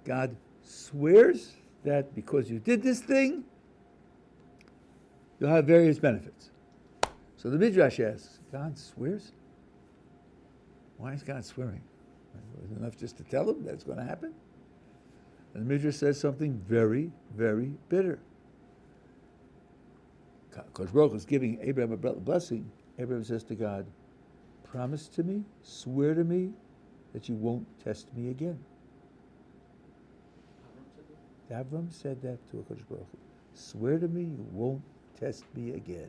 God swears that because you did this thing, you'll have various benefits. So the Midrash asks, God swears? Why is God swearing? Was it enough just to tell him that it's going to happen? And the Midrash says something very, very bitter. Kadosh Baruch Hu is giving Abraham a blessing. Abraham says to God, promise to me, swear to me, that you won't test me again. Avram said that to HaKadosh Baruch Hu. Swear to me you won't test me again.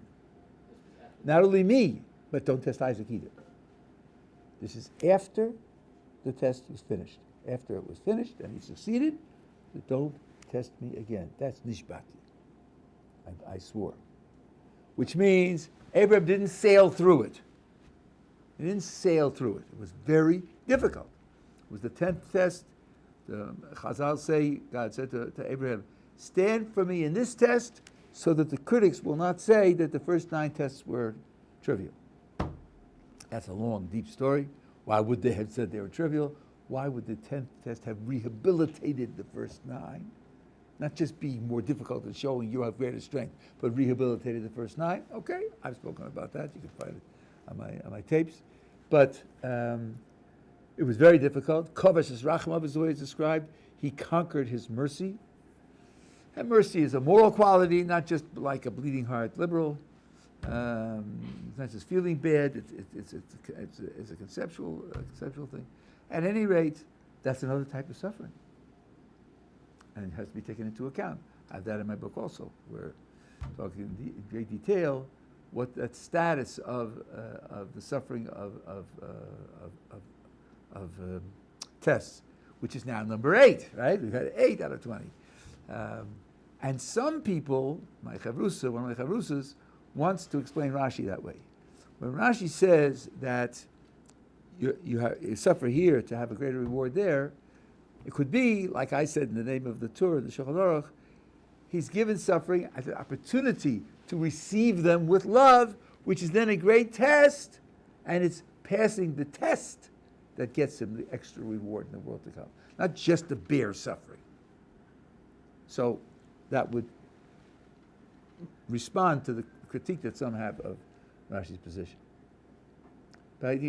Not only me, but don't test Isaac either. This is after the test was finished. After it was finished and he succeeded, but don't test me again. That's nishbati. I swore. Which means Abraham didn't sail through it. He didn't sail through it. It was very difficult. It was the 10th test. The Chazal say, God said to Abraham, stand for me in this test so that the critics will not say that the first 9 tests were trivial. That's a long, deep story. Why would they have said they were trivial? Why would the 10th test have rehabilitated the first 9? Not just being more difficult and showing you have greater strength, but rehabilitated the first 9. Okay, I've spoken about that. You can find it on my tapes. But it was very difficult. Kovesh es Rachmav is the way it's described. He conquered his mercy. And mercy is a moral quality, not just like a bleeding heart liberal. It's not just feeling bad. It's a conceptual thing. At any rate, that's another type of suffering, and it has to be taken into account. I have that in my book also, where talking in great detail what that status of the suffering of tests, which is now number 8. Right, we've had 8 out of 20. And some people, one of my chavrusas, wants to explain Rashi that way. When Rashi says that you suffer here to have a greater reward there, it could be, like I said in the name of the Torah, the Shulchan Aruch, he's given suffering as an opportunity to receive them with love, which is then a great test, and it's passing the test that gets him the extra reward in the world to come. Not just the bare suffering. So that would respond to the critique that some have of Rashi's position. But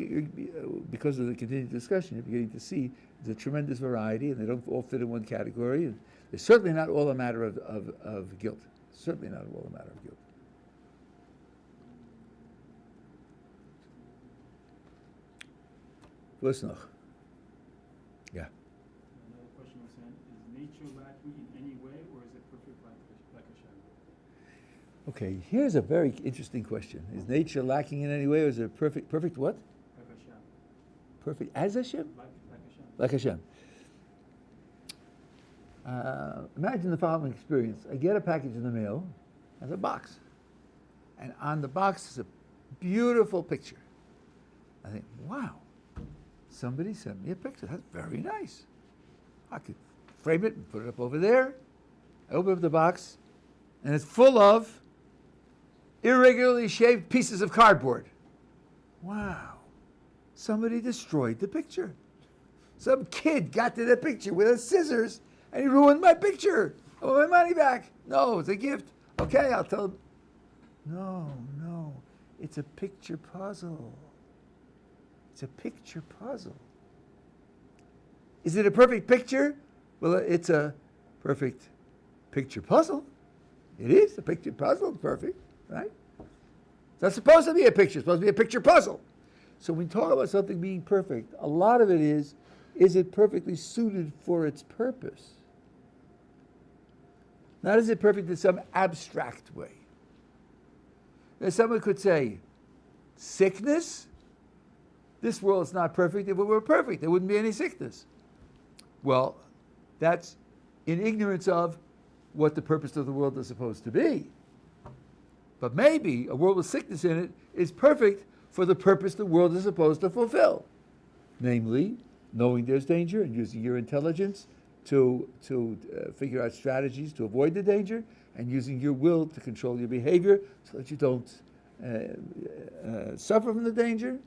because of the continued discussion, you're beginning to see there's a tremendous variety, and they don't all fit in one category. And they're certainly not all a matter of guilt. Certainly not all a matter of guilt. Was noch? Yeah. Another question was saying, is nature lacking in any way, or is it perfect like Hashem? Okay, here's a very interesting question. Is nature lacking in any way, or is it perfect what? Like Hashem. Perfect as Hashem? Like Hashem. like Hashem. Imagine the following experience. I get a package in the mail as a box. And on the box is a beautiful picture. I think, wow, somebody sent me a picture. That's very nice. I could frame it and put it up over there. I open up the box, and it's full of irregularly shaped pieces of cardboard. Wow, somebody destroyed the picture. Some kid got to the picture with his scissors, and he ruined my picture. I want my money back. No, it's a gift. Okay, I'll tell him. No, it's a picture puzzle. It's a picture puzzle. Is it a perfect picture? Well, it's a perfect picture puzzle. It is a picture puzzle. It's perfect, right? It's not supposed to be a picture. It's supposed to be a picture puzzle. So when we talk about something being perfect, a lot of it is it perfectly suited for its purpose? Not is it perfect in some abstract way. Now, someone could say, sickness? This world is not perfect. If it were perfect, there wouldn't be any sickness. Well, that's in ignorance of what the purpose of the world is supposed to be. But maybe a world with sickness in it is perfect for the purpose the world is supposed to fulfill. Namely, knowing there's danger and using your intelligence to figure out strategies to avoid the danger, and using your will to control your behavior so that you don't suffer from the danger.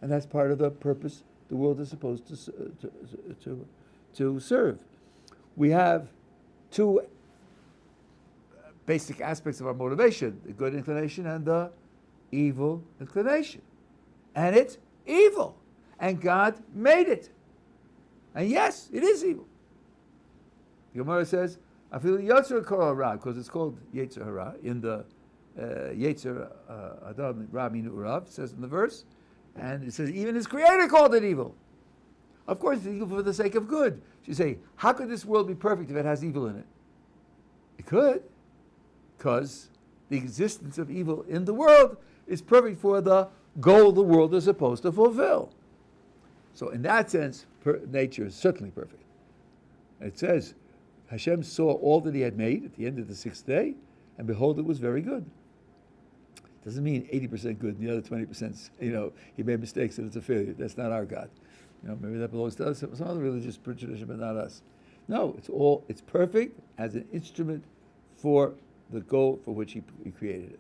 And that's part of the purpose the world is supposed to serve. We have two basic aspects of our motivation, the good inclination and the evil inclination. And it's evil. And God made it. And yes, it is evil. The Gemara says, I feel Yotzer Kol Ra, because it's called Yetzer Hara in the Yetzer Adam Ra Minu Urav, says in the verse, and it says even his creator called it evil. Of course, it's evil for the sake of good. So you say, how could this world be perfect if it has evil in it? It could, because the existence of evil in the world is perfect for the goal the world is supposed to fulfill. So in that sense, nature is certainly perfect. It says, Hashem saw all that he had made at the end of the sixth day, and behold, it was very good. Doesn't mean 80% good, and the other 20%, he made mistakes and it's a failure. That's not our God. Maybe that belongs to us, some other religious tradition, but not us. No, it's perfect as an instrument for the goal for which he created it.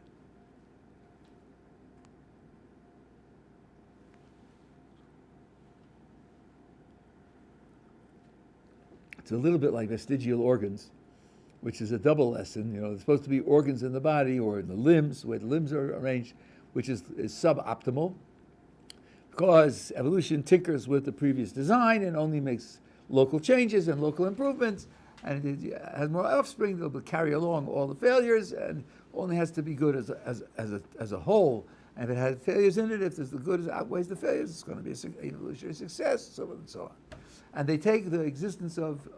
It's a little bit like vestigial organs, which is a double lesson. There's supposed to be organs in the body or in the limbs, the way the limbs are arranged, which is suboptimal, because evolution tinkers with the previous design and only makes local changes and local improvements, and it has more offspring that will carry along all the failures, and only has to be good as a whole. And if it had failures in it, if there's the good outweighs the failures, it's going to be an evolutionary success, so on and so on. And they take the existence of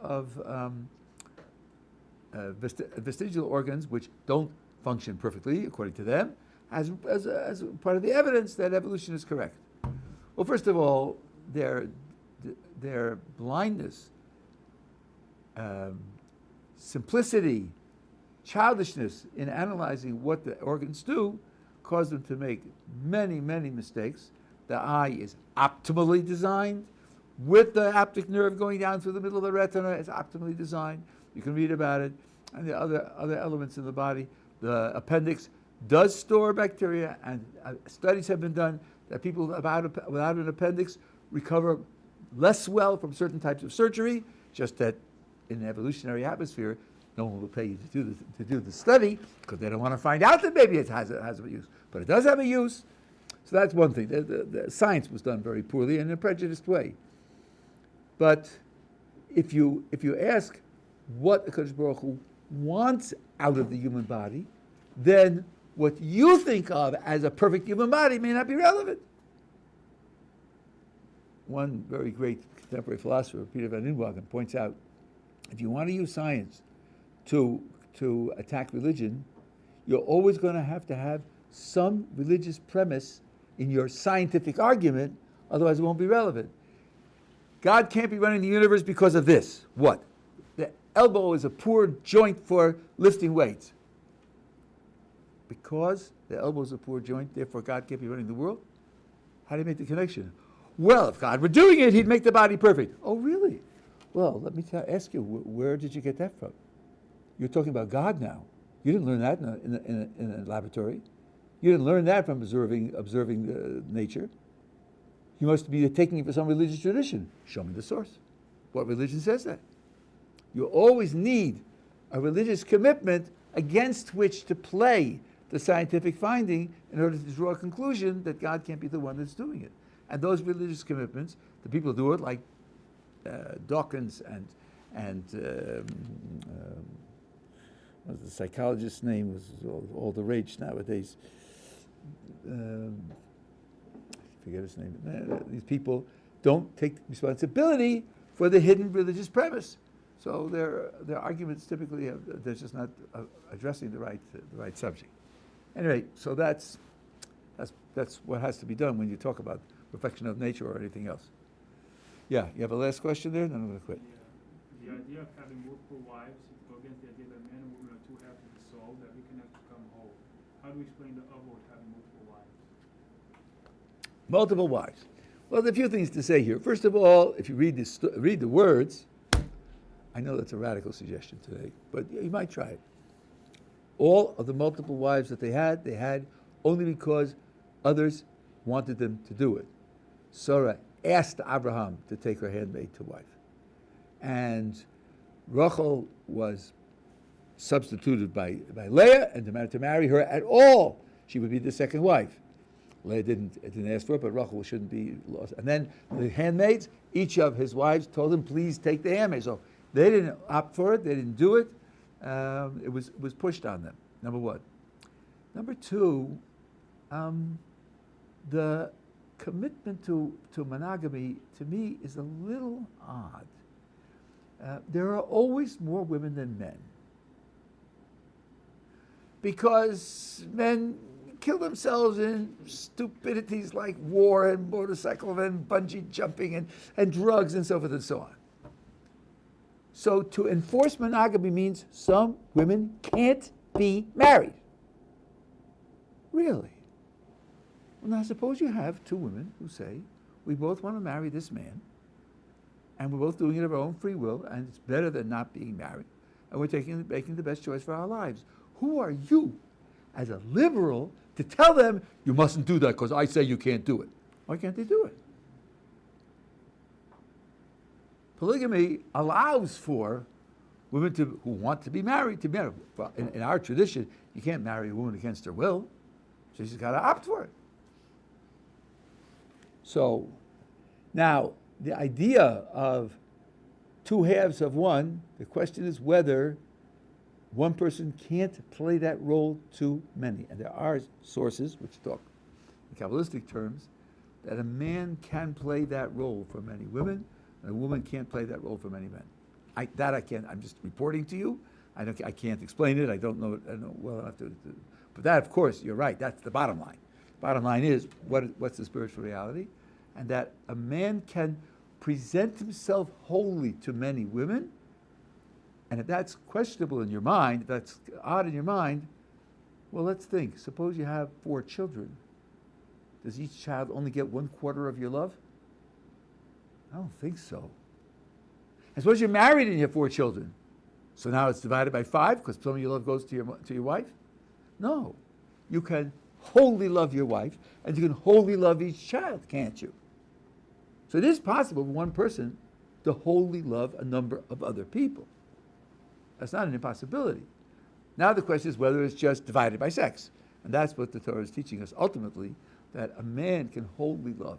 vestigial organs, which don't function perfectly according to them, as part of the evidence that evolution is correct. Well, first of all, their blindness, simplicity, childishness in analyzing what the organs do caused them to make many, many mistakes. The eye is optimally designed, with the optic nerve going down through the middle of the retina. It's optimally designed. You can read about it. And the other elements in the body. The appendix does store bacteria, and studies have been done that people without an appendix recover less well from certain types of surgery, just that in an evolutionary atmosphere, no one will pay you to do the study because they don't want to find out that maybe it has a use. But it does have a use. So that's one thing. The science was done very poorly and in a prejudiced way. But if you ask what HaKadosh Baruch Hu wants out of the human body, then what you think of as a perfect human body may not be relevant. One very great contemporary philosopher, Peter van Inwagen, points out, if you want to use science to attack religion, you're always going to have some religious premise in your scientific argument, otherwise it won't be relevant. God can't be running the universe because of this. What? The elbow is a poor joint for lifting weights. Because the elbow is a poor joint, therefore God can't be running the world? How do you make the connection? Well, if God were doing it, he'd make the body perfect. Oh, really? Well, let me ask you, where did you get that from? You're talking about God now. You didn't learn that in a laboratory. You didn't learn that from observing nature. You must be taking it from some religious tradition. Show me the source. What religion says that? You always need a religious commitment against which to play the scientific finding in order to draw a conclusion that God can't be the one that's doing it. And those religious commitments, the people who do it, like Dawkins and what's the psychologist's name, was all the rage nowadays. Forget his name. These people don't take responsibility for the hidden religious premise. So their arguments typically they're just not addressing the right subject. Anyway, so that's what has to be done when you talk about perfection of nature or anything else. Yeah, you have a last question there? Then I'm going to quit. The idea of having multiple wives go against the idea that man and woman are two halves of the soul, that we can have to become whole. How do we explain the other with having multiple wives? Multiple wives. Well, there are a few things to say here. First of all, if you read the words, I know that's a radical suggestion today, but you might try it. All of the multiple wives that they had only because others wanted them to do it. Sarah asked Abraham to take her handmaid to wife. And Rachel was substituted by Leah, and to marry her at all, she would be the second wife. Leah didn't ask for it, but Rachel shouldn't be lost. And then the handmaids, each of his wives told him, please take the handmaid. So they didn't opt for it, they didn't do it. It was pushed on them, number one. Number two, the commitment to monogamy, to me, is a little odd. There are always more women than men. Because men kill themselves in stupidities like war and motorcycle and bungee jumping and drugs and so forth and so on. So to enforce monogamy means some women can't be married. Really? Well, now suppose you have two women who say, we both want to marry this man, and we're both doing it of our own free will, and it's better than not being married, and we're making the best choice for our lives. Who are you, as a liberal, to tell them, you mustn't do that because I say you can't do it? Why can't they do it? Polygamy allows for women who want to be married to marry. Well, in our tradition, you can't marry a woman against her will, so she's got to opt for it. So, now, the idea of two halves of one, the question is whether one person can't play that role too many. And there are sources which talk in Kabbalistic terms that a man can play that role for many women, and a woman can't play that role for many men. I can't. I'm just reporting to you. I can't explain it. I don't know well enough to. But that, of course, you're right. That's the bottom line. Bottom line is what's the spiritual reality, and that a man can present himself wholly to many women. And if that's questionable in your mind, if that's odd in your mind, well, let's think. Suppose you have 4 children. Does each child only get 1/4 of your love? I don't think so. And suppose you're married and you have 4 children. So now it's divided by 5 because some of your love goes to your wife? No. You can wholly love your wife and you can wholly love each child, can't you? So it is possible for one person to wholly love a number of other people. That's not an impossibility. Now the question is whether it's just divided by sex. And that's what the Torah is teaching us ultimately, that a man can wholly love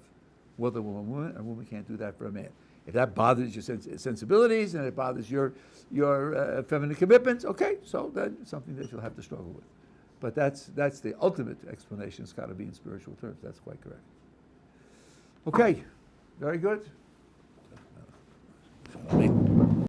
more than one woman, and a woman can't do that for a man. If that bothers your sensibilities and it bothers your feminine commitments, okay, so then it's something that you'll have to struggle with. But that's the ultimate explanation. It's got to be in spiritual terms. That's quite correct. Okay, very good.